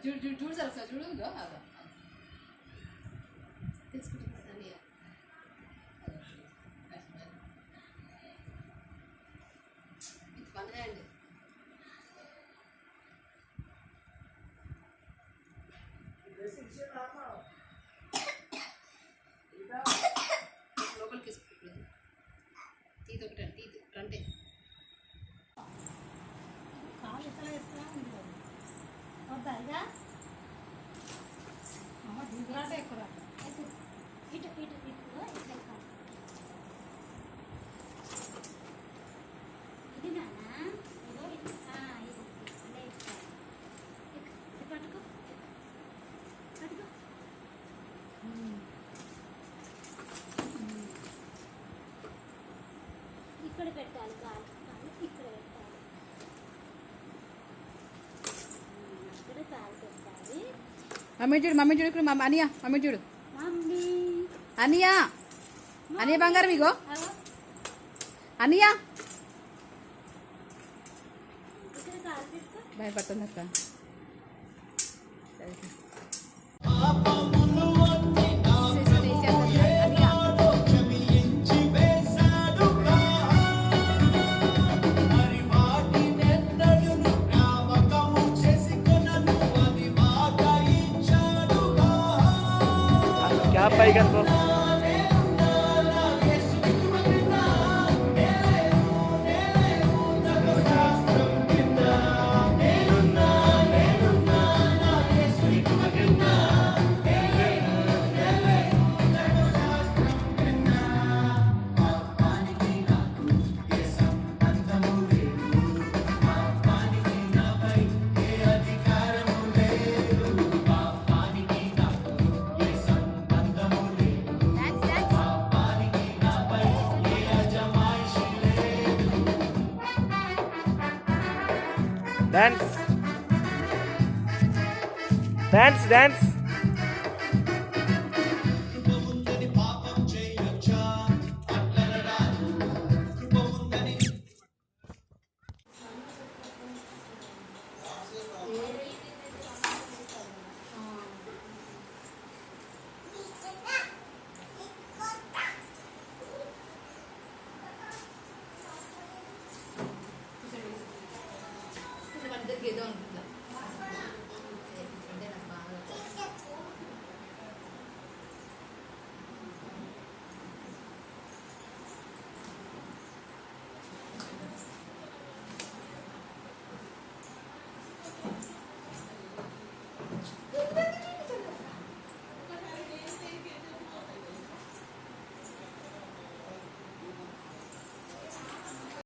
చూడు sir sir చూడు తీసుకుంటుంది సార్ పండుగ లోపలికి తీసుకుంటుంది తీత ఒకటి తీత అంటే కాలు ఎట్లా వేస్తా వద్దా అమ్మ దిగురాటే ఎక్కువ ఇటు ఇటు ఇటు ఇట్లా ఇది నాన్న ఇదో ఇది పట్టుకో పట్టుకో ఇక్కడ పెట్టాలి కాలు ఇక్కడ పెట్టాలి ఇక్కడ కాలు పెట్టాలి మమ్మీ చూడు ఇక్కడ అనియా మమ్మీ చూడు అనియా అనియా బంగారం ఇగో అనియా భయపడుతుంది అక్క Paigan po. Dance.